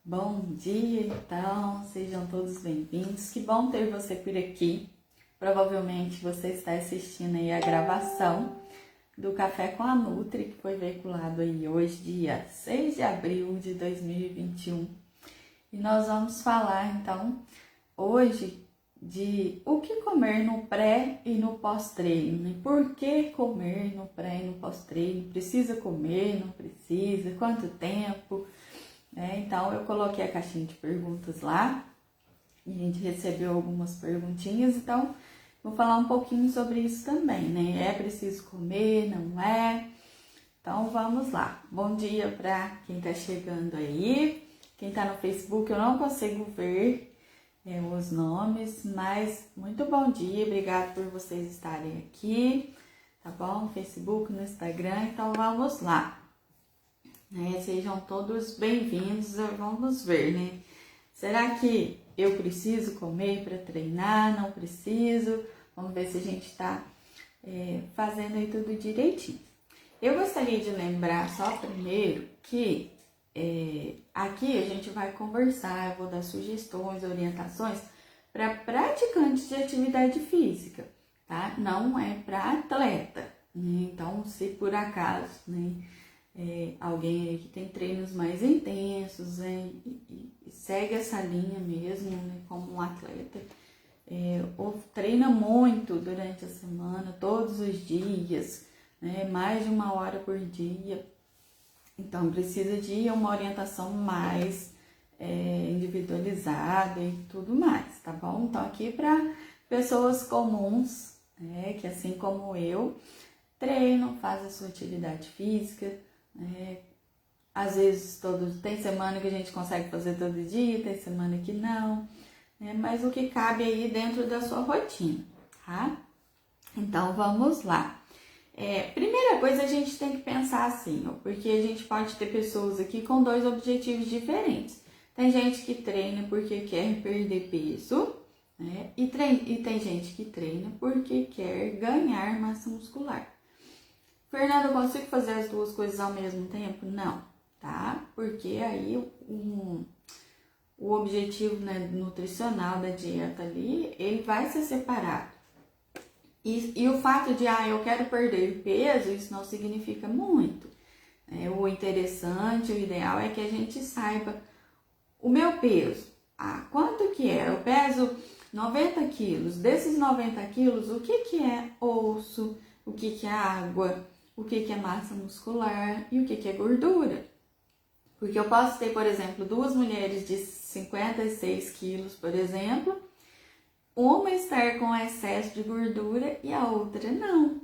Bom dia, então, sejam todos bem-vindos. Que bom ter você por aqui. Provavelmente você está assistindo aí a gravação do Café com a Nutri, que foi veiculado aí hoje, dia 6 de abril de 2021. E nós vamos falar, então, hoje de o que comer no pré e no pós-treino, né? Por que comer no pré e no pós-treino? Precisa comer, não precisa? Quanto tempo? Então, eu coloquei a caixinha de perguntas lá e a gente recebeu algumas perguntinhas, então vou falar um pouquinho sobre isso também, né? É preciso comer, não é? Então, vamos lá. Bom dia para quem tá chegando aí. Quem tá no Facebook, eu não consigo ver os nomes, mas muito bom dia, obrigado por vocês estarem aqui, tá bom? No Facebook, no Instagram, então vamos lá. Sejam todos bem-vindos, vamos ver, né? Será que eu preciso comer para treinar? Não preciso? Vamos ver se a gente está fazendo aí tudo direitinho. Eu gostaria de lembrar só primeiro que aqui a gente vai conversar, eu vou dar sugestões, orientações para praticantes de atividade física, tá? Não é para atleta, né? Então, se por acaso, né? Alguém aí que tem treinos mais intensos, e segue essa linha mesmo, né, como um atleta, ou treina muito durante a semana, todos os dias, né, mais de 1 hora por dia, então precisa de uma orientação mais individualizada e tudo mais, tá bom? Então aqui para pessoas comuns, que assim como eu, treinam, fazem a sua atividade física, às vezes tem semana que a gente consegue fazer todo dia, tem semana que não, mas o que cabe aí dentro da sua rotina, tá? Então vamos lá. Primeira coisa, a gente tem que pensar assim, porque a gente pode ter pessoas aqui com dois objetivos diferentes. Tem gente que treina porque quer perder peso, e tem gente que treina porque quer ganhar massa muscular. Fernanda, eu consigo fazer as duas coisas ao mesmo tempo? Não, tá? Porque aí o objetivo, né, nutricional da dieta ali, ele vai ser separado. E o fato de, eu quero perder peso, isso não significa muito. O interessante, o ideal é que a gente saiba o meu peso. Quanto que é? Eu peso 90 quilos. Desses 90 quilos, o que é osso? O que é água? O que é massa muscular e o que é gordura. Porque eu posso ter, por exemplo, duas mulheres de 56 quilos, por exemplo, uma estar com excesso de gordura e a outra não.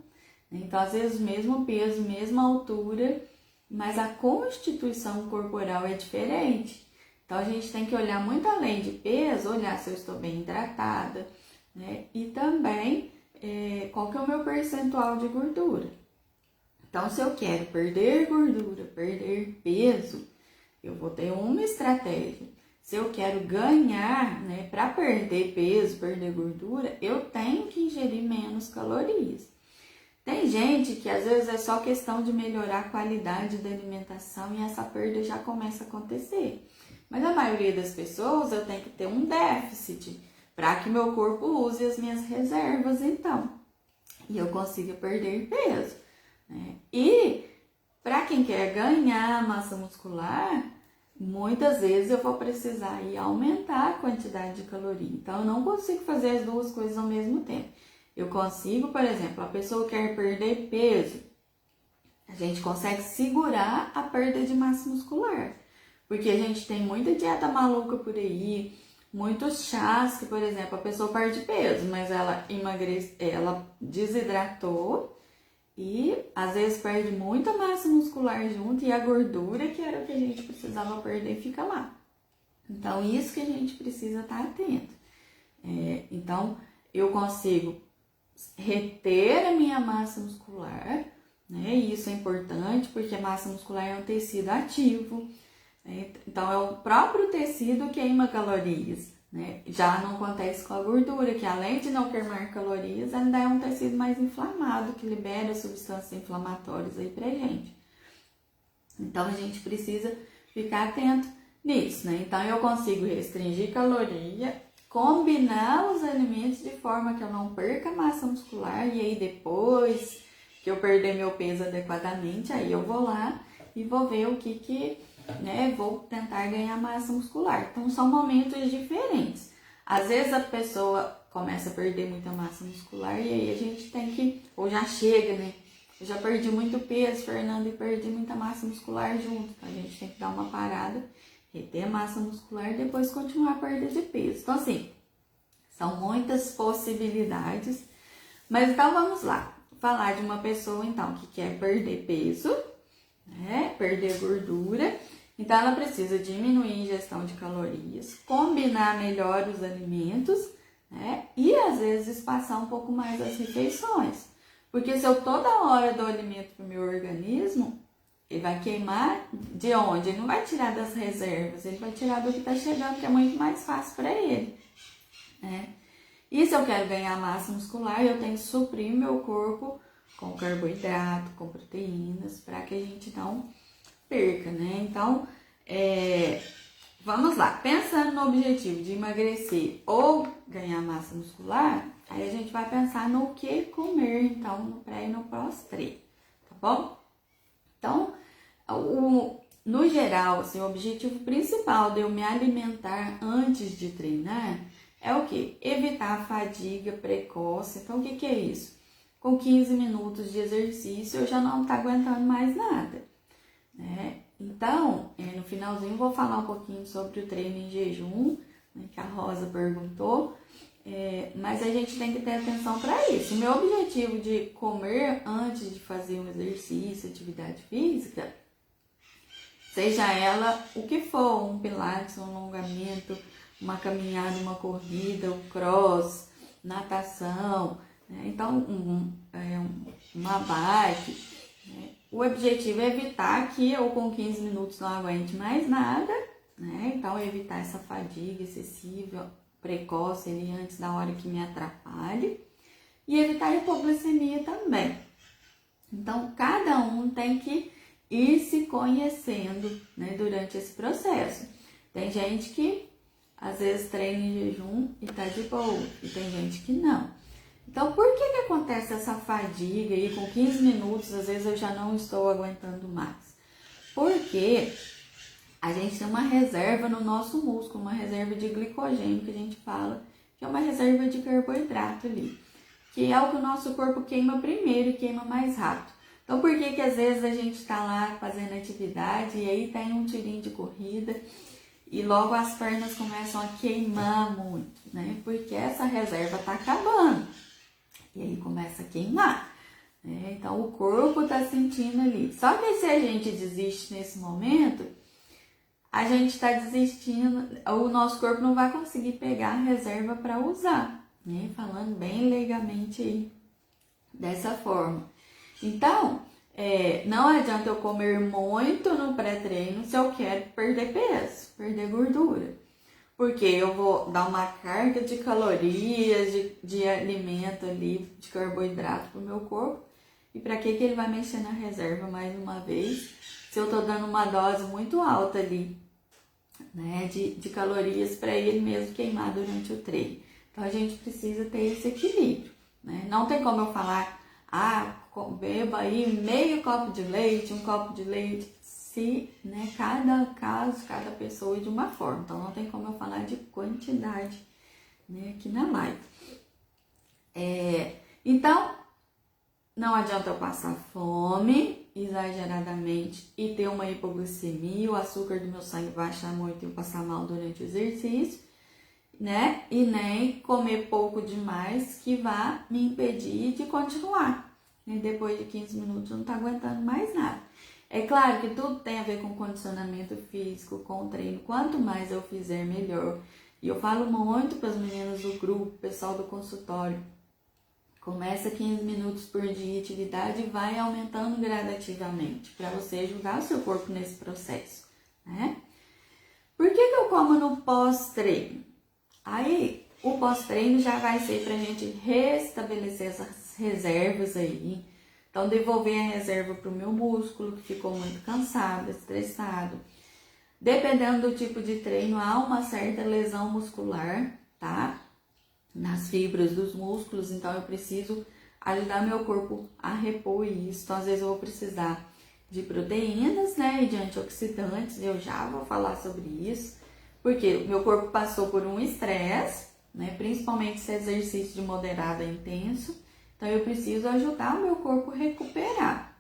Então, às vezes, mesmo peso, mesma altura, mas a constituição corporal é diferente. Então, a gente tem que olhar muito além de peso, olhar se eu estou bem hidratada, né? E também qual que é o meu percentual de gordura. Então, se eu quero perder gordura, perder peso, eu vou ter uma estratégia. Se eu quero ganhar, né, para perder peso, perder gordura, eu tenho que ingerir menos calorias. Tem gente que às vezes é só questão de melhorar a qualidade da alimentação e essa perda já começa a acontecer. Mas a maioria das pessoas eu tenho que ter um déficit para que meu corpo use as minhas reservas, então, e eu consiga perder peso. E para quem quer ganhar massa muscular, muitas vezes eu vou precisar aumentar a quantidade de caloria. Então, eu não consigo fazer as duas coisas ao mesmo tempo. Eu consigo, por exemplo, a pessoa quer perder peso, a gente consegue segurar a perda de massa muscular. Porque a gente tem muita dieta maluca por aí, muitos chás que, por exemplo, a pessoa perde peso, mas ela ela desidratou, e às vezes perde muita massa muscular junto e a gordura, que era o que a gente precisava perder, fica lá. Então, isso que a gente precisa estar atento. Então, eu consigo reter a minha massa muscular, né? E isso é importante porque a massa muscular é um tecido ativo, né? Então, é o próprio tecido que queima calorias. Já não acontece com a gordura, que além de não queimar calorias, ainda é um tecido mais inflamado, que libera substâncias inflamatórias aí pra gente. Então, a gente precisa ficar atento nisso, né? Então eu consigo restringir caloria, combinar os alimentos de forma que eu não perca massa muscular e aí depois que eu perder meu peso adequadamente, aí eu vou lá e vou ver o que né, vou tentar ganhar massa muscular. Então são momentos diferentes. Às vezes a pessoa começa a perder muita massa muscular e aí a gente tem que, ou já chega, né? Eu já perdi muito peso, Fernanda, e perdi muita massa muscular junto. Então a gente tem que dar uma parada, reter a massa muscular e depois continuar a perda de peso. Então assim, são muitas possibilidades. Mas então vamos lá, falar de uma pessoa então que quer perder peso, né? Perder gordura. Então ela precisa diminuir a ingestão de calorias, combinar melhor os alimentos, né? E às vezes espaçar um pouco mais as refeições. Porque se eu toda hora dou alimento para o meu organismo, ele vai queimar de onde? Ele não vai tirar das reservas, ele vai tirar do que está chegando, que é muito mais fácil para ele, né? E se eu quero ganhar massa muscular, eu tenho que suprir meu corpo com carboidrato, com proteínas, para que a gente não perca, né? Então, vamos lá. Pensando no objetivo de emagrecer ou ganhar massa muscular, aí a gente vai pensar no que comer, então, no pré e no pós-treino, tá bom? Então, no geral, assim, o objetivo principal de eu me alimentar antes de treinar é o quê? Evitar a fadiga precoce. Então, o que é isso? Com 15 minutos de exercício, eu já não tá aguentando mais nada, né? Então, no finalzinho, eu vou falar um pouquinho sobre o treino em jejum, né, que a Rosa perguntou. Mas a gente tem que ter atenção para isso. O meu objetivo de comer antes de fazer um exercício, atividade física, seja ela o que for, um pilates, um alongamento, uma caminhada, uma corrida, um cross, natação, né? Então uma bike, né? O objetivo é evitar que eu com 15 minutos não aguente mais nada, né? Então evitar essa fadiga excessiva, precoce ali antes da hora que me atrapalhe e evitar hipoglicemia também. Então cada um tem que ir se conhecendo, né, durante esse processo. Tem gente que às vezes treina em jejum e tá de boa, e tem gente que não. Então, por que acontece essa fadiga aí com 15 minutos, às vezes eu já não estou aguentando mais? Porque a gente tem uma reserva no nosso músculo, uma reserva de glicogênio que a gente fala, que é uma reserva de carboidrato ali, que é o que o nosso corpo queima primeiro e queima mais rápido. Então, por que às vezes a gente está lá fazendo atividade e aí tem um tirinho de corrida e logo as pernas começam a queimar muito, né? Porque essa reserva está acabando e aí começa a queimar, né? Então, o corpo está sentindo ali. Só que se a gente desiste nesse momento, a gente está desistindo, o nosso corpo não vai conseguir pegar a reserva para usar, né? Falando bem legalmente aí, dessa forma. Então, não adianta eu comer muito no pré-treino se eu quero perder peso, perder gordura. Porque eu vou dar uma carga de calorias, de alimento ali, de carboidrato para o meu corpo. E para que ele vai mexer na reserva mais uma vez, se eu estou dando uma dose muito alta ali, né, de calorias para ele mesmo queimar durante o treino. Então a gente precisa ter esse equilíbrio, né? Não tem como eu falar, beba aí meio copo de leite, um copo de leite, se, né, cada caso, cada pessoa é de uma forma. Então não tem como eu falar de quantidade, né, aqui na live. Então, não adianta eu passar fome exageradamente e ter uma hipoglicemia, o açúcar do meu sangue baixar muito e eu passar mal durante o exercício, né? E nem comer pouco demais que vá me impedir de continuar. E depois de 15 minutos eu não tá aguentando mais nada. É claro que tudo tem a ver com condicionamento físico, com treino. Quanto mais eu fizer, melhor. E eu falo muito para as meninas do grupo, pessoal do consultório. Começa 15 minutos por dia de atividade e vai aumentando gradativamente para você ajudar o seu corpo nesse processo, né? Por que eu como no pós-treino? Aí, o pós-treino já vai ser para a gente restabelecer essas reservas aí. Então, devolver a reserva para o meu músculo, que ficou muito cansado, estressado. Dependendo do tipo de treino, há uma certa lesão muscular, tá? Nas fibras dos músculos, então eu preciso ajudar meu corpo a repor isso. Então, às vezes eu vou precisar de proteínas, né, e de antioxidantes, eu já vou falar sobre isso, porque o meu corpo passou por um estresse, né, principalmente esse exercício de moderado a intenso, então eu preciso ajudar o meu corpo a recuperar,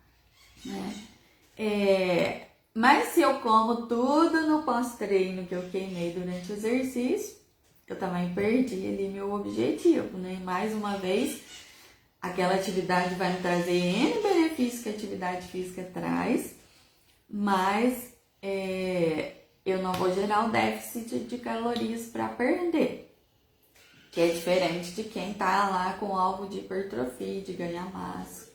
né. Mas se eu como tudo no pós-treino que eu queimei durante o exercício, eu também perdi ali meu objetivo, né? E mais uma vez, aquela atividade vai me trazer N benefícios que a atividade física traz, mas eu não vou gerar um déficit de calorias para perder, que é diferente de quem tá lá com alvo de hipertrofia, de ganhar massa.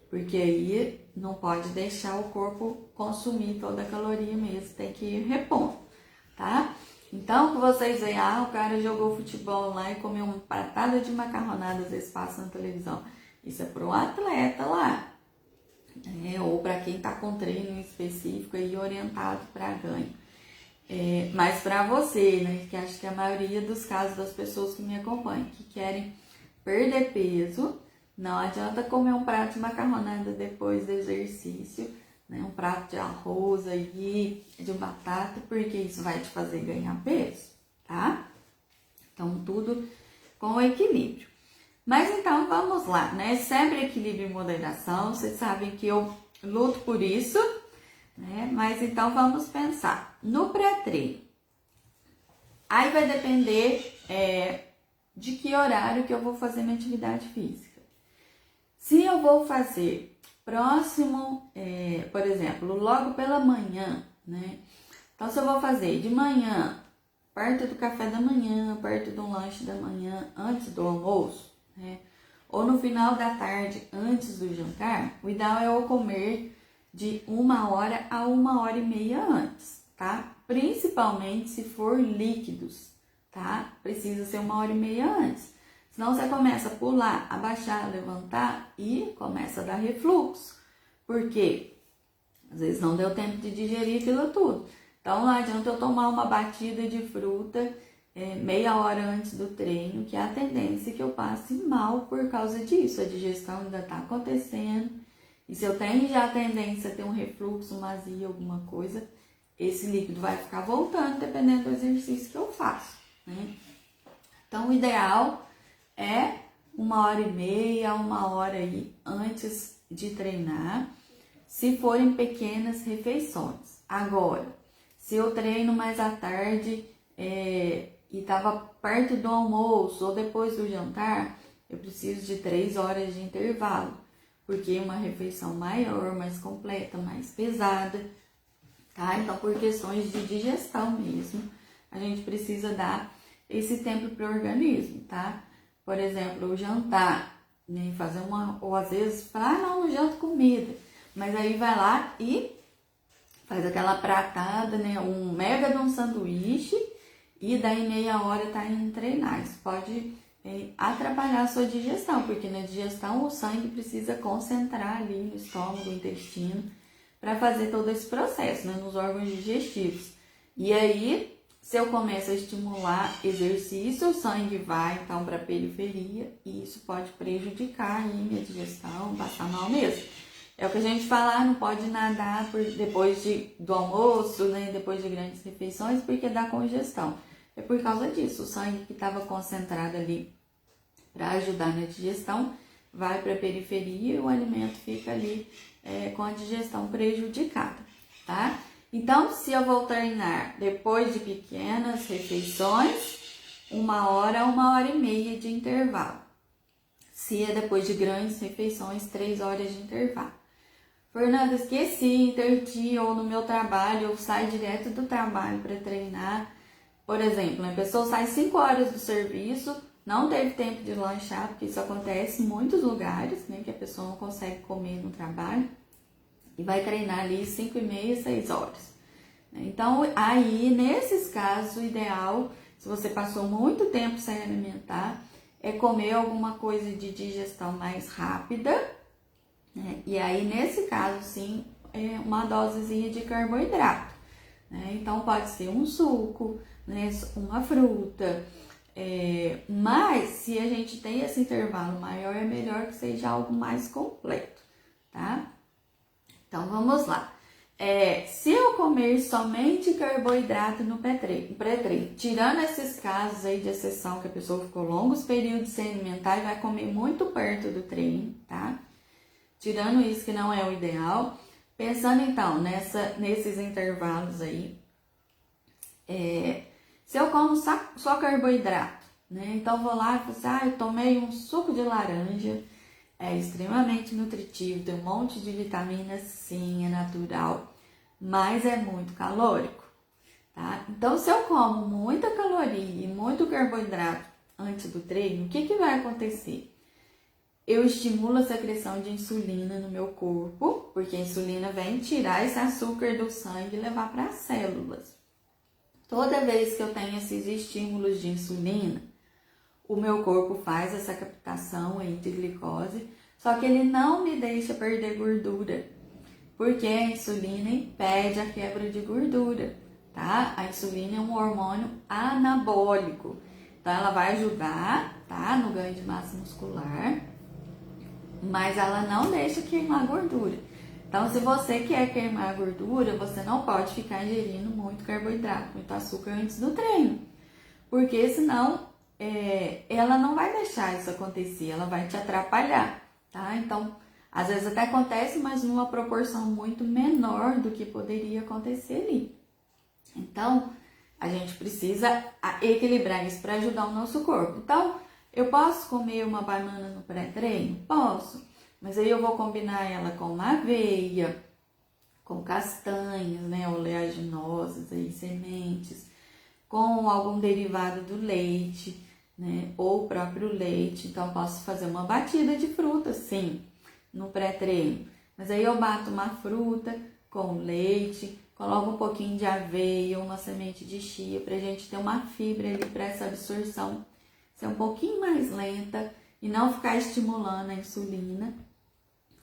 Porque aí não pode deixar o corpo consumir toda a caloria mesmo, tem que ir repondo, tá? Então, que vocês veem, o cara jogou futebol lá e comeu uma pratada de macarronada, às vezes passa na televisão. Isso é para um atleta lá, ou para quem tá com treino específico e orientado para ganho. Mas para você, né, que acho que a maioria dos casos das pessoas que me acompanham, que querem perder peso, não adianta comer um prato de macarronada depois do exercício, né? Um prato de arroz aí, de batata, porque isso vai te fazer ganhar peso, tá? Então, tudo com equilíbrio. Mas então, vamos lá, né? Sempre equilíbrio e moderação, vocês sabem que eu luto por isso, né? Mas então, vamos pensar no pré-treino. Aí vai depender de que horário que eu vou fazer minha atividade física. Se eu vou fazer próximo, por exemplo, logo pela manhã, né? Então, se eu vou fazer de manhã, perto do café da manhã, perto do lanche da manhã, antes do almoço, né? Ou no final da tarde, antes do jantar, o ideal é eu comer de 1 hora a 1h30 antes, tá? Principalmente se for líquidos, tá? Precisa ser 1h30 antes. Senão você começa a pular, abaixar, levantar e começa a dar refluxo. Por quê? Às vezes não deu tempo de digerir aquilo tudo. Então não adianta eu tomar uma batida de fruta meia hora antes do treino, que é a tendência que eu passe mal por causa disso. A digestão ainda está acontecendo. E se eu tenho já a tendência a ter um refluxo, uma azia, alguma coisa, esse líquido vai ficar voltando dependendo do exercício que eu faço, né? Então o ideal é 1h30, 1 hora aí antes de treinar, se forem pequenas refeições. Agora, se eu treino mais à tarde e estava perto do almoço ou depois do jantar, eu preciso de 3 horas de intervalo, porque é uma refeição maior, mais completa, mais pesada, tá? Então, por questões de digestão mesmo, a gente precisa dar esse tempo para o organismo, tá? Por exemplo, o jantar, né? Fazer ou às vezes, não janto comida. Mas aí vai lá e faz aquela pratada, né? Um mega de um sanduíche e daí meia hora tá indo treinar. Isso pode atrapalhar a sua digestão, porque na digestão o sangue precisa concentrar ali no estômago, no intestino, para fazer todo esse processo, né? Nos órgãos digestivos. E aí, se eu começo a estimular exercício, o sangue vai então para a periferia e isso pode prejudicar aí minha digestão, passar mal mesmo. É o que a gente fala, não pode nadar depois do almoço, né, depois de grandes refeições, porque dá congestão. É por causa disso, o sangue que estava concentrado ali para ajudar na digestão vai para a periferia e o alimento fica ali com a digestão prejudicada, tá? Então, se eu vou treinar depois de pequenas refeições, 1 hora a 1h30 de intervalo. Se é depois de grandes refeições, 3 horas de intervalo. Fernanda, esqueci, interti ou no meu trabalho, eu saio direto do trabalho para treinar. Por exemplo, a pessoa sai 5 horas do serviço, não teve tempo de lanchar, porque isso acontece em muitos lugares, né, que a pessoa não consegue comer no trabalho. E vai treinar ali 5h30, 6 horas. Então, aí, nesses casos, o ideal, se você passou muito tempo sem alimentar, é comer alguma coisa de digestão mais rápida, né? E aí, nesse caso, sim, uma dosezinha de carboidrato. né? Então pode ser um suco, né? Uma fruta. Mas se a gente tem esse intervalo maior, é melhor que seja algo mais completo, tá? Então vamos lá. Se eu comer somente carboidrato no pré-treino, tirando esses casos aí de exceção que a pessoa ficou longos períodos sem alimentar e vai comer muito perto do treino, tá? Tirando isso que não é o ideal, pensando então nesses intervalos aí, se eu como só carboidrato, né? Então vou lá e falo assim, eu tomei um suco de laranja, é extremamente nutritivo, tem um monte de vitaminas, sim, é natural, mas é muito calórico, tá? Então, se eu como muita caloria e muito carboidrato antes do treino, o que vai acontecer? Eu estimulo a secreção de insulina no meu corpo, porque a insulina vem tirar esse açúcar do sangue e levar para as células. Toda vez que eu tenho esses estímulos de insulina, o meu corpo faz essa captação aí de glicose, só que ele não me deixa perder gordura, porque a insulina impede a quebra de gordura, tá? A insulina é um hormônio anabólico, então ela vai ajudar, tá, no ganho de massa muscular, mas ela não deixa queimar gordura. Então, se você quer queimar gordura, você não pode ficar ingerindo muito carboidrato, muito açúcar antes do treino, porque senão ela não vai deixar isso acontecer, ela vai te atrapalhar, tá? Então, às vezes até acontece, mas numa proporção muito menor do que poderia acontecer ali. Então, a gente precisa equilibrar isso para ajudar o nosso corpo. Então, eu posso comer uma banana no pré-treino? Posso, mas aí eu vou combinar ela com uma aveia, com castanhas, né, oleaginosas, aí, sementes, com algum derivado do leite, né, ou o próprio leite. Então, posso fazer uma batida de fruta, sim, no pré-treino. Mas aí eu bato uma fruta com leite, coloco um pouquinho de aveia, uma semente de chia, pra gente ter uma fibra ali para essa absorção ser um pouquinho mais lenta e não ficar estimulando a insulina.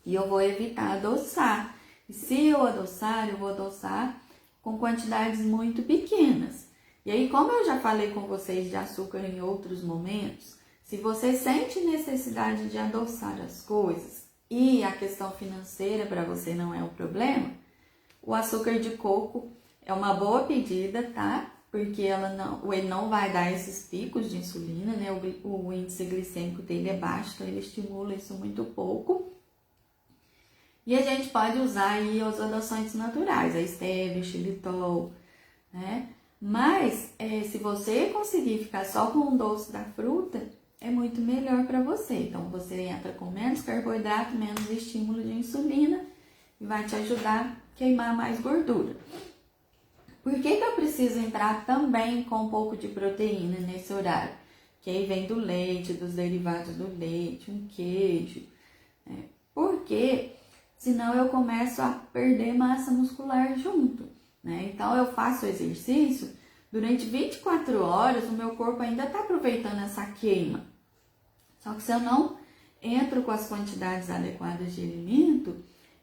E eu vou evitar adoçar. E se eu adoçar, eu vou adoçar com quantidades muito pequenas. E aí, como eu já falei com vocês de açúcar em outros momentos, se você sente necessidade de adoçar as coisas e a questão financeira para você não é um problema, o açúcar de coco é uma boa pedida, tá? Porque ele não vai dar esses picos de insulina, né? O índice glicêmico dele é baixo, então ele estimula isso muito pouco. E a gente pode usar aí os adoçantes naturais, a stevia, o xilitol, né? Mas, se você conseguir ficar só com o doce da fruta, é muito melhor para você. Então, você entra com menos carboidrato, menos estímulo de insulina e vai te ajudar a queimar mais gordura. Por que eu preciso entrar também com um pouco de proteína nesse horário? Que aí vem do leite, dos derivados do leite, um queijo. Porque senão eu começo a perder massa muscular junto, né? Então eu faço exercício, durante 24 horas o meu corpo ainda está aproveitando essa queima. Só que se eu não entro com as quantidades adequadas de alimento,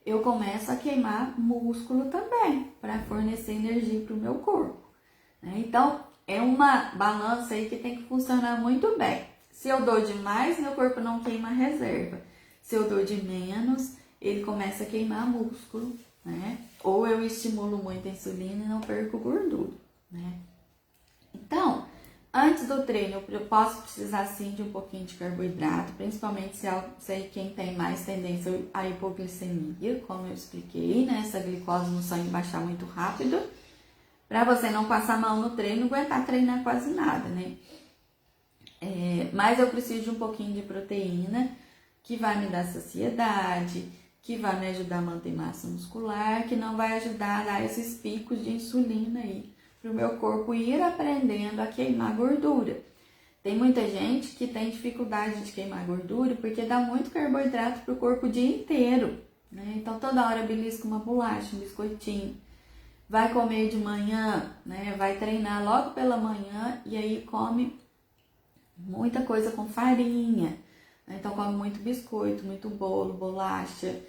eu começo a queimar músculo também, para fornecer energia para o meu corpo, né? Então, é uma balança aí que tem que funcionar muito bem. Se eu dou demais, meu corpo não queima a reserva. Se eu dou de menos, ele começa a queimar músculo, né? Ou eu estimulo muito a insulina e não perco gordura, né? Então, antes do treino, eu posso precisar sim de um pouquinho de carboidrato, principalmente se quem tem mais tendência à hipoglicemia, como eu expliquei, né? Essa glicose no sangue baixar muito rápido, para você não passar mal no treino, não aguentar treinar quase nada, né? Mas eu preciso de um pouquinho de proteína, que vai me dar saciedade, que vai me ajudar a manter massa muscular, que não vai ajudar a dar esses picos de insulina aí, para o meu corpo ir aprendendo a queimar gordura. Tem muita gente que tem dificuldade de queimar gordura porque dá muito carboidrato para o corpo o dia inteiro, né? Então toda hora belisca uma bolacha, um biscoitinho, vai comer de manhã, né? Vai treinar logo pela manhã e aí come muita coisa com farinha, né? Então come muito biscoito, muito bolo, bolacha,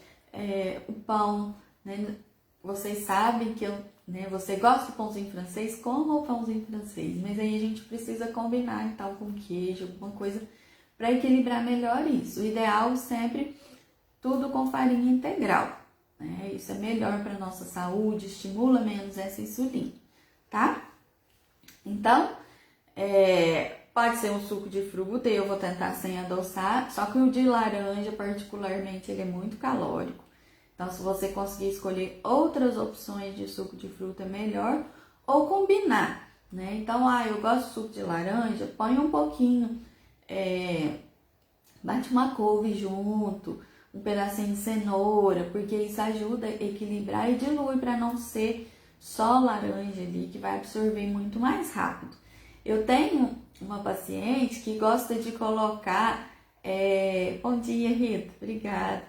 o pão, né? Vocês sabem que eu né? Você gosta do pãozinho francês? Coma o pãozinho francês, mas aí a gente precisa combinar então com queijo, alguma coisa para equilibrar melhor isso. O ideal sempre tudo com farinha integral, né? Isso é melhor para nossa saúde, estimula menos essa insulina, tá? Então, pode ser um suco de fruta, e eu vou tentar sem adoçar, só que o de laranja, particularmente, ele é muito calórico. Então, se você conseguir escolher outras opções de suco de fruta, é melhor, ou combinar, né? Então, eu gosto de suco de laranja, põe um pouquinho, bate uma couve junto, um pedacinho de cenoura, porque isso ajuda a equilibrar e dilui para não ser só laranja ali, que vai absorver muito mais rápido. Eu tenho uma paciente que gosta de colocar, bom dia Rita, obrigada,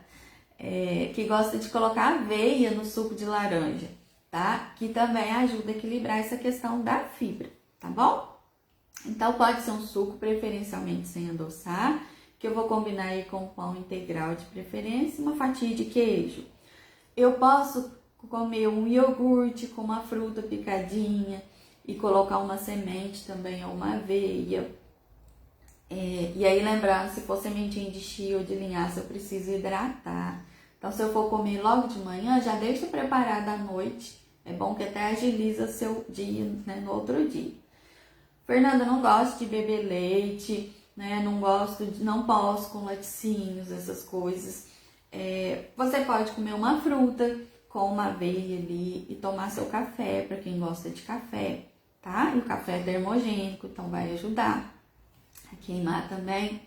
que gosta de colocar aveia no suco de laranja, tá? Que também ajuda a equilibrar essa questão da fibra, tá bom? Então pode ser um suco preferencialmente sem adoçar, que eu vou combinar aí com pão integral de preferência, uma fatia de queijo. Eu posso comer um iogurte com uma fruta picadinha e colocar uma semente também ou uma aveia. E aí lembrar, se for sementinha de chia ou de linhaça, eu preciso hidratar. Então, se eu for comer logo de manhã, já deixa preparado à noite. É bom que até agiliza seu dia, né, no outro dia. Fernanda, não gosto de beber leite, né? Não posso com laticínios, essas coisas. Você pode comer uma fruta com uma aveia ali e tomar seu café, para quem gosta de café, tá? E o café é dermogênico, então vai ajudar a queimar também.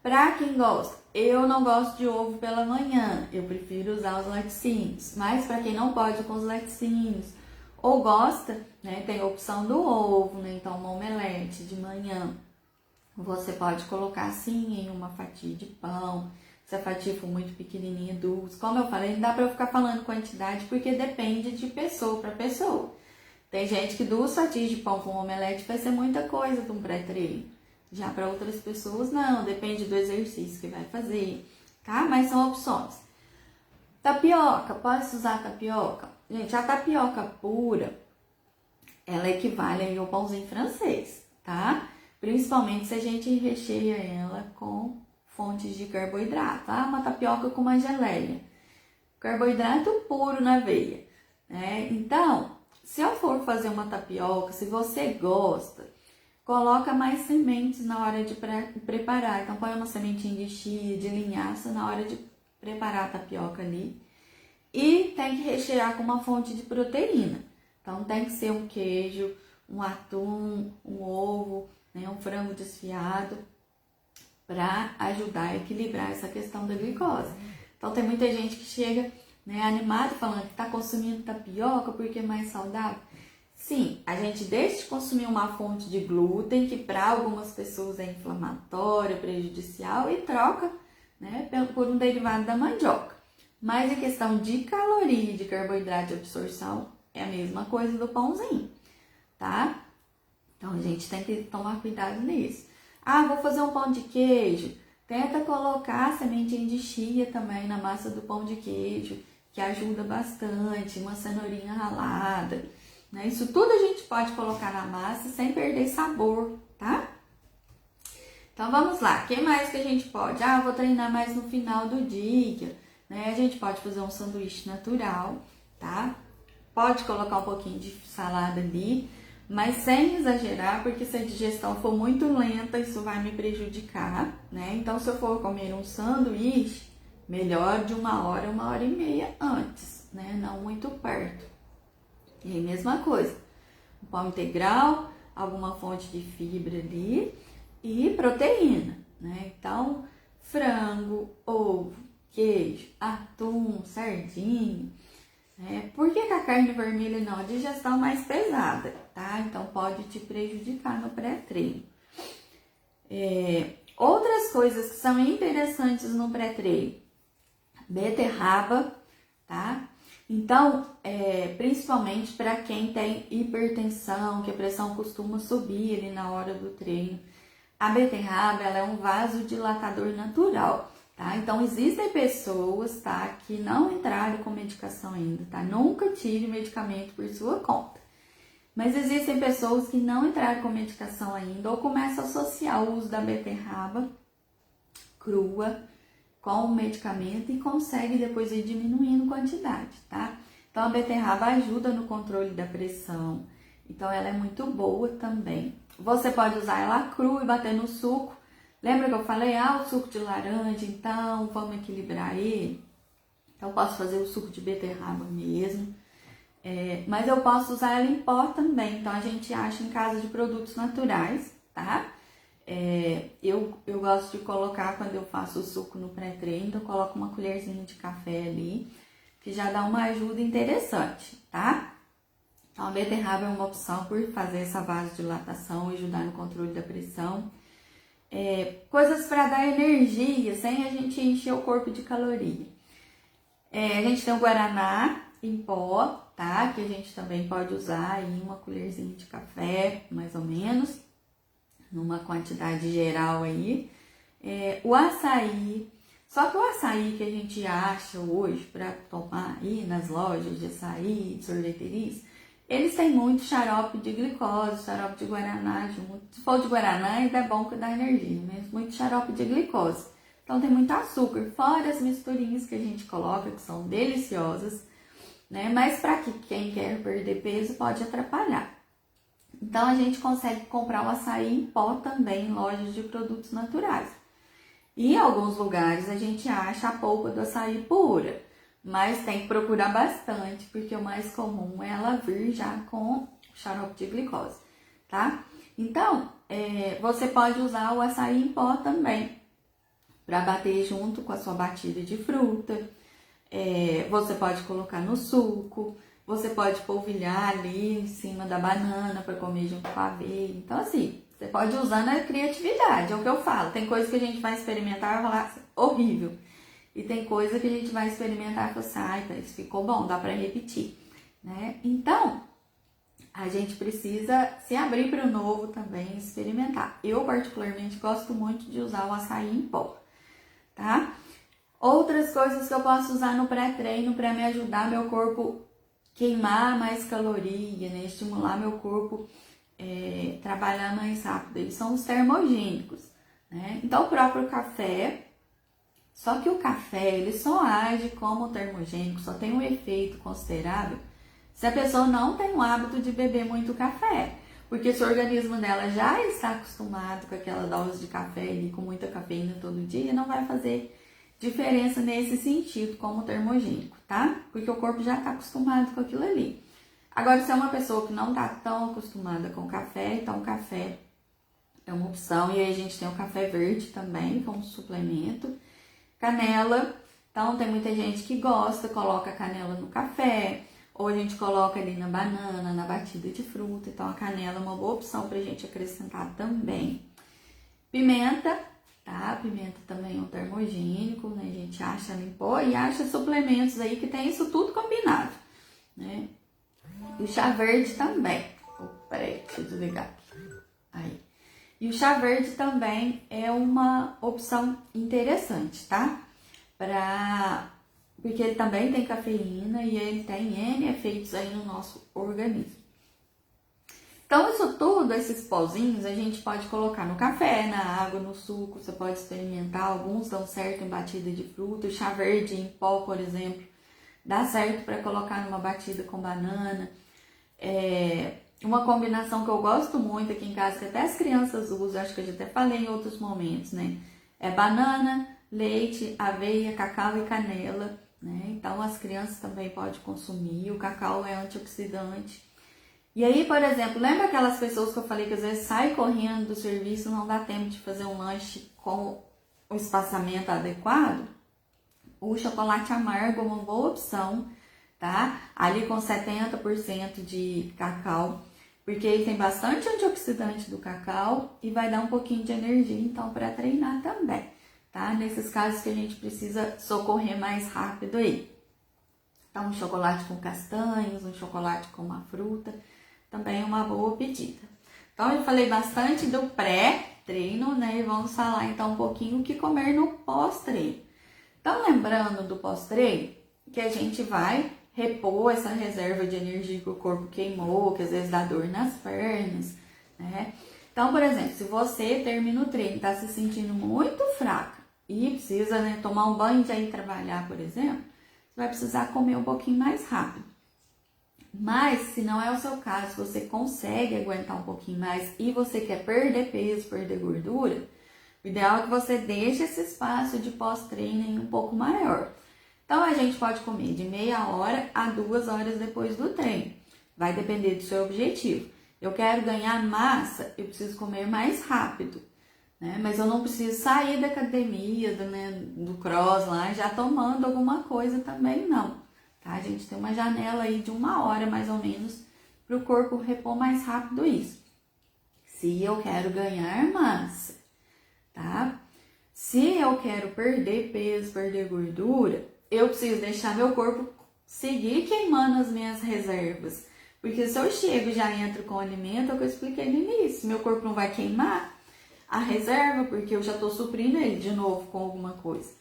Para quem gosta, eu não gosto de ovo pela manhã, eu prefiro usar os laticínios, mas para quem não pode com os laticínios, ou gosta, né, tem a opção do ovo, né, então uma omelete de manhã, você pode colocar assim em uma fatia de pão, se a fatia for muito pequenininha, duas, como eu falei, não dá para eu ficar falando quantidade, porque depende de pessoa para pessoa. Tem gente que 2 fatias de pão com omelete vai ser muita coisa para um pré-treino. Já para outras pessoas, não, depende do exercício que vai fazer, tá? Mas são opções. Tapioca, pode usar tapioca? Gente, a tapioca pura, ela equivale ao pãozinho francês, tá? Principalmente se a gente recheia ela com fontes de carboidrato, tá? Uma tapioca com uma geleia. Carboidrato puro na veia, né? Então, se eu for fazer uma tapioca, se você gosta, coloca mais sementes na hora de preparar. Então, põe uma sementinha de chia, de linhaça na hora de preparar a tapioca ali. E tem que rechear com uma fonte de proteína. Então, tem que ser um queijo, um atum, um ovo, né, um frango desfiado, para ajudar a equilibrar essa questão da glicose. Então, tem muita gente que chega, né, animada falando que está consumindo tapioca porque é mais saudável. Sim, a gente deixa de consumir uma fonte de glúten, que para algumas pessoas é inflamatória, prejudicial, e troca, né, por um derivado da mandioca. Mas em questão de caloria e de carboidrato de absorção, é a mesma coisa do pãozinho, tá? Então a gente tem que tomar cuidado nisso. Vou fazer um pão de queijo. Tenta colocar sementinha de chia também na massa do pão de queijo, que ajuda bastante, uma cenourinha ralada. Isso tudo a gente pode colocar na massa sem perder sabor, tá? Então vamos lá, o que mais que a gente pode? Vou treinar mais no final do dia, né? A gente pode fazer um sanduíche natural, tá? Pode colocar um pouquinho de salada ali, mas sem exagerar, porque se a digestão for muito lenta, isso vai me prejudicar, né? Então, se eu for comer um sanduíche, melhor de 1 hora e meia antes, né? Não muito perto. E aí, mesma coisa, um pão integral, alguma fonte de fibra ali e proteína, né? Então, frango, ovo, queijo, atum, sardinha, né? Por que a carne vermelha não? A digestão mais pesada, tá? Então, pode te prejudicar no pré-treino. Outras coisas que são interessantes no pré-treino, beterraba, tá? Então, principalmente para quem tem hipertensão, que a pressão costuma subir ali na hora do treino, a beterraba ela é um vasodilatador natural. tá? Então, existem pessoas, tá, que não entraram com medicação ainda, tá? Nunca tire medicamento por sua conta. Mas existem pessoas que não entraram com medicação ainda ou começam a associar o uso da beterraba crua com o medicamento e consegue depois ir diminuindo quantidade, tá? Então, a beterraba ajuda no controle da pressão, então ela é muito boa também. Você pode usar ela crua e bater no suco. Lembra que eu falei, o suco de laranja, então vamos equilibrar ele? Então, eu posso fazer o suco de beterraba mesmo. Mas eu posso usar ela em pó também, então a gente acha em casa de produtos naturais, tá? Eu gosto de colocar, quando eu faço o suco no pré-treino, eu coloco uma colherzinha de café ali, que já dá uma ajuda interessante, tá? Então, a beterraba é uma opção por fazer essa vasodilatação e ajudar no controle da pressão. Coisas para dar energia, sem a gente encher o corpo de caloria. A gente tem o guaraná em pó, tá? Que a gente também pode usar aí uma colherzinha de café, mais ou menos, numa quantidade geral aí. O açaí, só que o açaí que a gente acha hoje para tomar aí nas lojas de açaí, de sorveterias, eles têm muito xarope de glicose, xarope de guaraná junto. Se for de guaraná, ainda é bom que dá energia, mas muito xarope de glicose. Então tem muito açúcar, fora as misturinhas que a gente coloca, que são deliciosas, né? Mas para quem quer perder peso pode atrapalhar. Então a gente consegue comprar o açaí em pó também em lojas de produtos naturais. E em alguns lugares a gente acha a polpa do açaí pura, mas tem que procurar bastante, porque o mais comum é ela vir já com xarope de glicose, tá? Então, você pode usar o açaí em pó também, para bater junto com a sua batida de fruta. Você pode colocar no suco, você pode polvilhar ali em cima da banana para comer junto com a aveia. Então, assim, você pode usar na criatividade, é o que eu falo. Tem coisa que a gente vai experimentar e vai falar horrível. E tem coisa que a gente vai experimentar e falar assim, isso ficou bom, dá para repetir, né? Então, a gente precisa se abrir para o novo também, experimentar. Eu, particularmente, gosto muito de usar o açaí em pó, tá? Outras coisas que eu posso usar no pré-treino para me ajudar meu corpo queimar mais caloria, né? Estimular meu corpo trabalhar mais rápido. Eles são os termogênicos, né? Então, o próprio café, só que o café, ele só age como termogênico, só tem um efeito considerável se a pessoa não tem o hábito de beber muito café. Porque se o organismo dela já está acostumado com aquela dose de café e com muita cafeína todo dia, não vai fazer diferença nesse sentido como termogênico, tá? Porque o corpo já está acostumado com aquilo ali. Agora, se é uma pessoa que não está tão acostumada com café, então o café é uma opção. E aí a gente tem o café verde também, como suplemento. Canela, então tem muita gente que gosta, coloca canela no café, ou a gente coloca ali na banana, na batida de fruta. Então a canela é uma boa opção pra gente acrescentar também. Pimenta, tá? Pimenta também é um termogênico, né? A gente acha em pó e acha suplementos aí que tem isso tudo combinado, né? E o chá verde também. Peraí, deixa eu desligar aqui. Aí. E o chá verde também é uma opção interessante, tá? Porque ele também tem cafeína e ele tem N efeitos aí no nosso organismo. Então, isso tudo, esses pozinhos, a gente pode colocar no café, na água, no suco, você pode experimentar. Alguns dão certo em batida de fruta. O chá verde em pó, por exemplo, dá certo para colocar numa batida com banana. Uma combinação que eu gosto muito aqui em casa, que até as crianças usam, acho que eu já até falei em outros momentos, né? É banana, leite, aveia, cacau e canela, né? Então, as crianças também podem consumir. O cacau é antioxidante. E aí, por exemplo, lembra aquelas pessoas que eu falei que às vezes sai correndo do serviço, não dá tempo de fazer um lanche com o espaçamento adequado? O chocolate amargo é uma boa opção, tá? Ali com 70% de cacau, porque ele tem bastante antioxidante do cacau e vai dar um pouquinho de energia, então, para treinar também, tá? Nesses casos que a gente precisa socorrer mais rápido aí. Então, um chocolate com castanhas, um chocolate com uma fruta, também é uma boa pedida. Então, eu falei bastante do pré-treino, né? E vamos falar então um pouquinho o que comer no pós-treino. Então, lembrando do pós-treino, que a gente vai repor essa reserva de energia que o corpo queimou, que às vezes dá dor nas pernas, né? Então, por exemplo, se você termina o treino e está se sentindo muito fraca e precisa, né, tomar um banho e já ir trabalhar, por exemplo, você vai precisar comer um pouquinho mais rápido. Mas, se não é o seu caso, você consegue aguentar um pouquinho mais e você quer perder peso, perder gordura, o ideal é que você deixe esse espaço de pós-treino um pouco maior. Então, a gente pode comer de meia hora a 2 horas depois do treino. Vai depender do seu objetivo. Eu quero ganhar massa, eu preciso comer mais rápido, né? Mas eu não preciso sair da academia, do cross lá, já tomando alguma coisa também, não. Tá? A gente tem uma janela aí de 1 hora, mais ou menos, para o corpo repor mais rápido isso. Se eu quero ganhar massa, tá? Se eu quero perder peso, perder gordura, eu preciso deixar meu corpo seguir queimando as minhas reservas. Porque se eu chego e já entro com o alimento, é o que eu expliquei no início, meu corpo não vai queimar a reserva, porque eu já estou suprindo ele de novo com alguma coisa,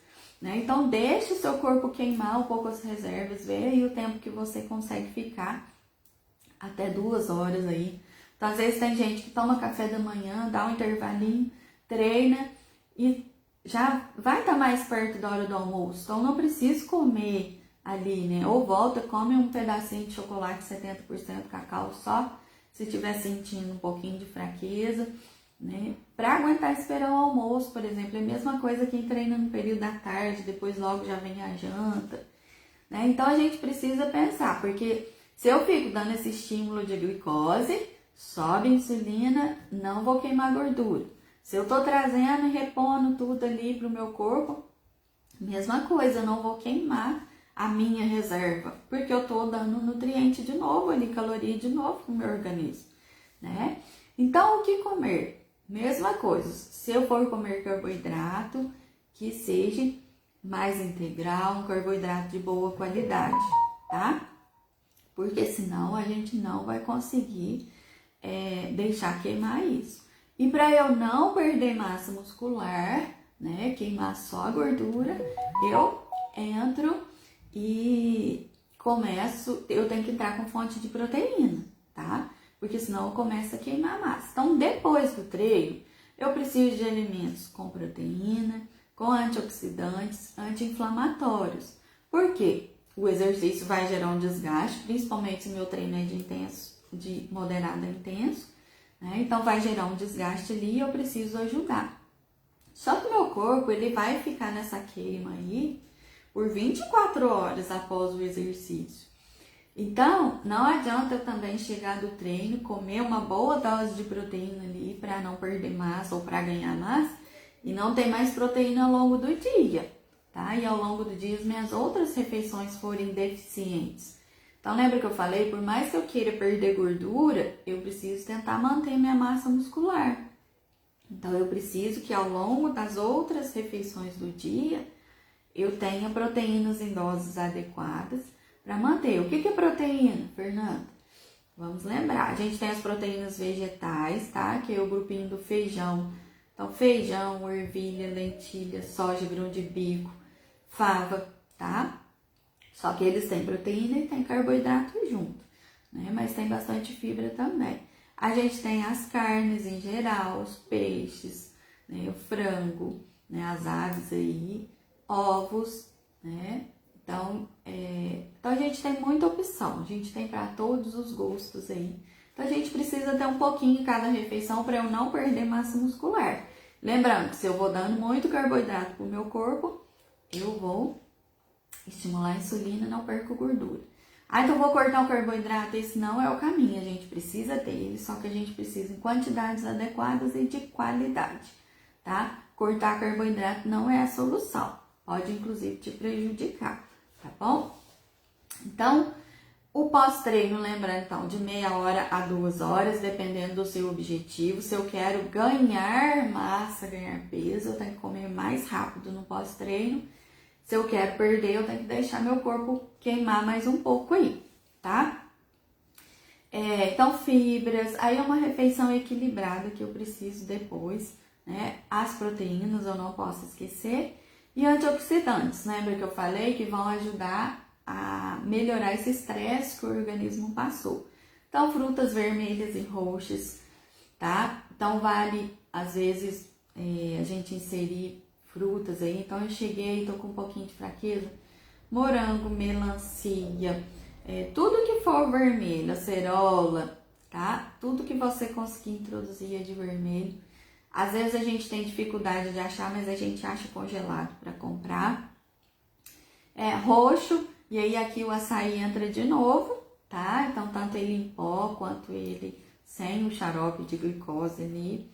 né? Então, deixe o seu corpo queimar um pouco as reservas, vê aí o tempo que você consegue ficar, até 2 horas aí. Então, às vezes tem gente que toma café da manhã, dá um intervalinho, treina e já vai estar mais perto da hora do almoço. Então, não precisa comer ali, né? Ou volta, come um pedacinho de chocolate 70% cacau só, se estiver sentindo um pouquinho de fraqueza, né? Para aguentar esperar o almoço, por exemplo, é a mesma coisa quem treina no período da tarde, depois logo já vem a janta, né? Então, a gente precisa pensar, porque se eu fico dando esse estímulo de glicose, sobe a insulina, não vou queimar gordura. Se eu tô trazendo e repondo tudo ali pro meu corpo, mesma coisa, eu não vou queimar a minha reserva, porque eu tô dando nutriente de novo ali, caloria de novo pro meu organismo, né? Então, o que comer? Mesma coisa, se eu for comer carboidrato, que seja mais integral, um carboidrato de boa qualidade, tá? Porque senão a gente não vai conseguir deixar queimar isso. E para eu não perder massa muscular, né, queimar só a gordura, eu entro e começo, eu tenho que entrar com fonte de proteína, tá? Porque senão eu começo a queimar massa. Então, depois do treino, eu preciso de alimentos com proteína, com antioxidantes, anti-inflamatórios. Por quê? O exercício vai gerar um desgaste, principalmente se meu treino é de moderado a intenso, né? Então vai gerar um desgaste ali e eu preciso ajudar. Só que o meu corpo, ele vai ficar nessa queima aí por 24 horas após o exercício. Então, não adianta eu também chegar do treino, comer uma boa dose de proteína ali para não perder massa ou para ganhar massa e não ter mais proteína ao longo do dia, tá? E ao longo do dia as minhas outras refeições forem deficientes. Então, lembra que eu falei? Por mais que eu queira perder gordura, eu preciso tentar manter minha massa muscular. Então, eu preciso que ao longo das outras refeições do dia, eu tenha proteínas em doses adequadas para manter. O que é proteína, Fernanda? Vamos lembrar, a gente tem as proteínas vegetais, tá? Que é o grupinho do feijão. Então, feijão, ervilha, lentilha, soja, grão de bico, fava, tá? Só que eles têm proteína e tem carboidrato junto, né? Mas tem bastante fibra também. A gente tem as carnes em geral, os peixes, né? O frango, né? As aves aí, ovos, né? Então a gente tem muita opção, a gente tem para todos os gostos aí. Então a gente precisa ter um pouquinho em cada refeição para eu não perder massa muscular. Lembrando que se eu vou dando muito carboidrato pro meu corpo, eu vou estimular a insulina e não perco gordura. Então eu vou cortar o carboidrato, esse não é o caminho, a gente precisa dele, só que a gente precisa em quantidades adequadas e de qualidade, tá? Cortar carboidrato não é a solução, pode inclusive te prejudicar, tá bom? Então, o pós-treino, lembra então, de meia hora a 2 horas, dependendo do seu objetivo. Se eu quero ganhar massa, ganhar peso, eu tenho que comer mais rápido no pós-treino. Se eu quero perder, eu tenho que deixar meu corpo queimar mais um pouco aí, tá? Então, fibras, aí é uma refeição equilibrada que eu preciso depois, né? As proteínas eu não posso esquecer E antioxidantes, lembra que eu falei que vão ajudar a melhorar esse estresse que o organismo passou. Então, frutas vermelhas e roxas, tá? Então, vale, às vezes, a gente inserir frutas aí. Então, eu cheguei, tô com um pouquinho de fraqueza. Morango, melancia, tudo que for vermelho, acerola, tá? Tudo que você conseguir introduzir de vermelho. Às vezes a gente tem dificuldade de achar, mas a gente acha congelado para comprar. Roxo, e aí aqui o açaí entra de novo, tá? Então, tanto ele em pó quanto ele sem o xarope de glicose ali.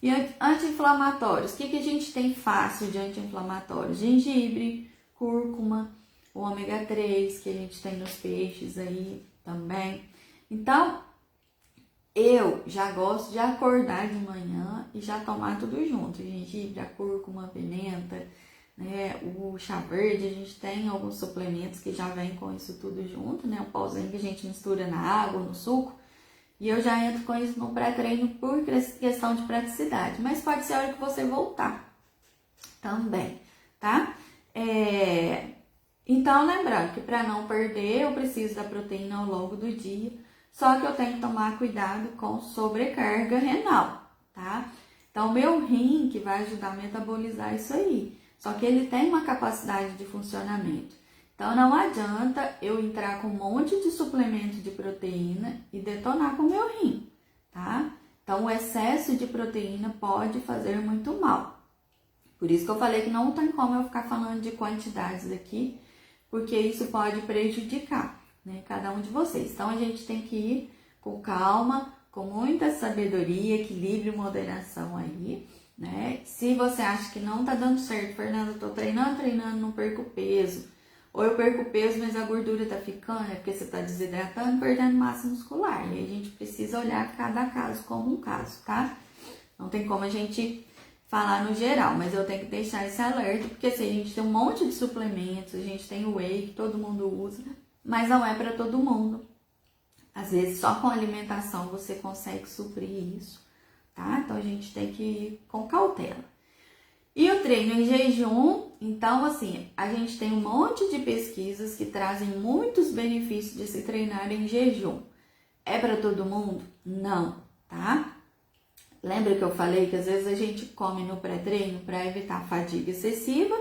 E anti-inflamatórios, o que a gente tem fácil de anti-inflamatórios? Gengibre, cúrcuma, o ômega 3 que a gente tem nos peixes aí também. Então, eu já gosto de acordar de manhã e já tomar tudo junto. Gengibre, a cúrcuma, a pimenta, né? O chá verde, a gente tem alguns suplementos que já vem com isso tudo junto, né? O pauzinho que a gente mistura na água, no suco. E eu já entro com isso no pré-treino por questão de praticidade. Mas pode ser a hora que você voltar também, tá? Então, lembrando que para não perder, eu preciso da proteína ao longo do dia. Só que eu tenho que tomar cuidado com sobrecarga renal, tá? Então, o meu rim que vai ajudar a metabolizar isso aí. Só que ele tem uma capacidade de funcionamento. Então, não adianta eu entrar com um monte de suplemento de proteína e detonar com o meu rim, tá? Então, o excesso de proteína pode fazer muito mal. Por isso que eu falei que não tem como eu ficar falando de quantidades aqui, porque isso pode prejudicar, né, cada um de vocês. Então, a gente tem que ir com calma, com muita sabedoria, equilíbrio e moderação aí, né? Se você acha que não tá dando certo, Fernanda, eu tô treinando, não perco peso, ou eu perco peso, mas a gordura tá ficando, é porque você tá desidratando, perdendo massa muscular. E aí a gente precisa olhar cada caso como um caso, tá? Não tem como a gente falar no geral, mas eu tenho que deixar esse alerta, porque assim, a gente tem um monte de suplementos, a gente tem o whey que todo mundo usa, mas não é para todo mundo. Às vezes só com alimentação você consegue suprir isso, tá? Então a gente tem que ir com cautela. E o treino em jejum, então assim, a gente tem um monte de pesquisas que trazem muitos benefícios de se treinar em jejum. É para todo mundo? Não, tá? Lembra que eu falei que às vezes a gente come no pré-treino para evitar a fadiga excessiva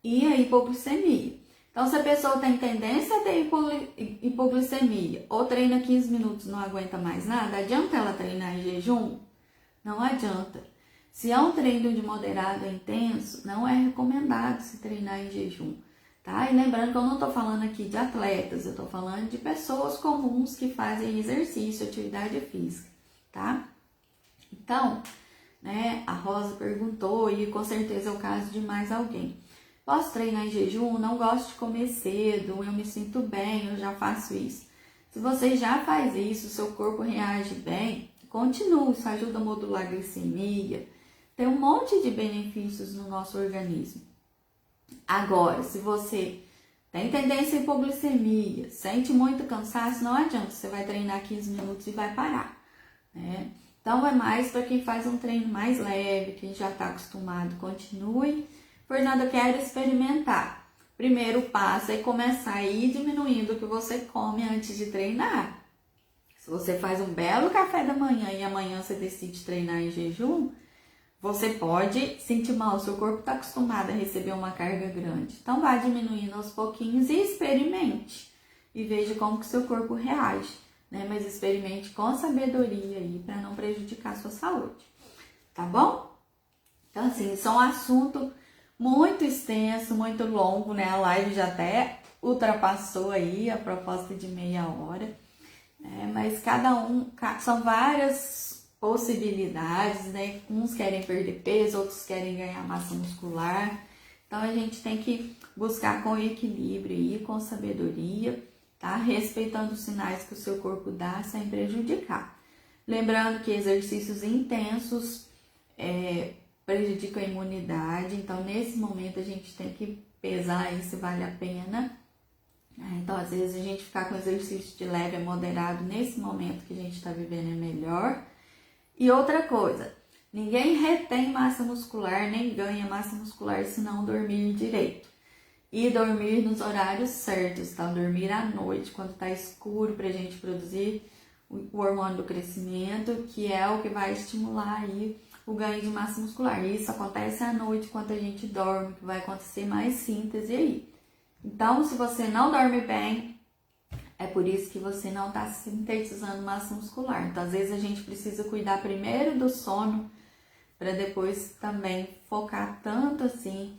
e a hipoglicemia. Então, se a pessoa tem tendência a ter hipoglicemia ou treina 15 minutos e não aguenta mais nada, adianta ela treinar em jejum? Não adianta. Se é um treino de moderado a intenso, não é recomendado se treinar em jejum, tá? E lembrando que eu não estou falando aqui de atletas, eu estou falando de pessoas comuns que fazem exercício, atividade física, tá? Então, né, a Rosa perguntou, e com certeza é o caso de mais alguém. Posso treinar em jejum? Não gosto de comer cedo, eu me sinto bem, eu já faço isso. Se você já faz isso, seu corpo reage bem, continue, isso ajuda a modular a glicemia. Tem um monte de benefícios no nosso organismo. Agora, se você tem tendência à hipoglicemia, sente muito cansaço, não adianta, você vai treinar 15 minutos e vai parar, né? Então, é mais para quem faz um treino mais leve, quem já está acostumado, continue. Fernanda, eu quero experimentar. Primeiro passo é começar a ir diminuindo o que você come antes de treinar. Se você faz um belo café da manhã e amanhã você decide treinar em jejum, você pode sentir mal, seu corpo está acostumado a receber uma carga grande. Então, vá diminuindo aos pouquinhos e experimente. E veja como que seu corpo reage, né? Mas experimente com sabedoria aí para não prejudicar a sua saúde, tá bom? Então, assim, isso é um assunto muito extenso, muito longo, né? A live já até ultrapassou aí a proposta de meia hora, né? Mas são várias possibilidades, né? Uns querem perder peso, outros querem ganhar massa muscular. Então, a gente tem que buscar com equilíbrio e com sabedoria, tá? Respeitando os sinais que o seu corpo dá sem prejudicar. Lembrando que exercícios intensos prejudicam a imunidade, então nesse momento a gente tem que pesar aí se vale a pena. Então, às vezes, a gente ficar com exercício de leve a moderado nesse momento que a gente está vivendo é melhor. E outra coisa, Ninguém retém massa muscular, nem ganha massa muscular se não dormir direito. E dormir nos horários certos, tá? Dormir à noite, quando tá escuro, pra gente produzir o hormônio do crescimento, que é o que vai estimular aí o ganho de massa muscular. Isso acontece à noite, quando a gente dorme, que vai acontecer mais síntese aí. Então, se você não dorme bem, é por isso que você não está sintetizando massa muscular. Então, às vezes a gente precisa cuidar primeiro do sono, para depois também focar tanto assim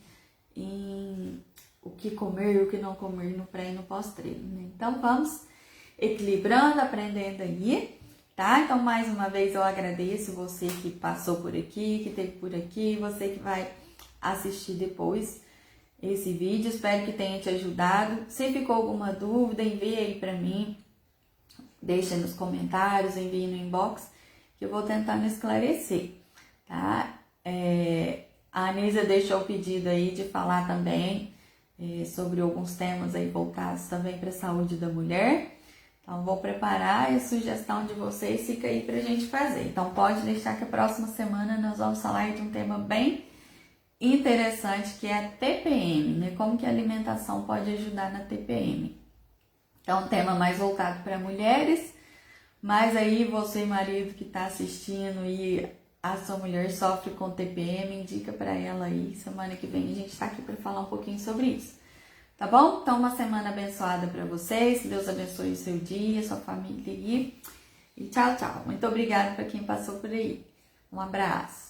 em o que comer e o que não comer no pré e no pós-treino, né? Então, vamos equilibrando, aprendendo aí, tá? Então, mais uma vez, eu agradeço você que passou por aqui, que esteve por aqui, você que vai assistir depois esse vídeo. Espero que tenha te ajudado. Se ficou alguma dúvida, envie aí pra mim, deixa nos comentários, envie no inbox, que eu vou tentando esclarecer, tá? A Anísia deixou o pedido aí de falar também sobre alguns temas aí voltados também para a saúde da mulher. Então, vou preparar e a sugestão de vocês fica aí pra gente fazer. Então, pode deixar que a próxima semana nós vamos falar de um tema bem interessante, que é a TPM, né? Como que a alimentação pode ajudar na TPM. Então, um tema mais voltado para mulheres, mas aí você, marido que está assistindo e a sua mulher sofre com TPM, indica para ela aí. Semana que vem a gente está aqui para falar um pouquinho sobre isso. Tá bom? Então, uma semana abençoada para vocês. Que Deus abençoe o seu dia, sua família aí. E tchau, tchau. Muito obrigada para quem passou por aí. Um abraço.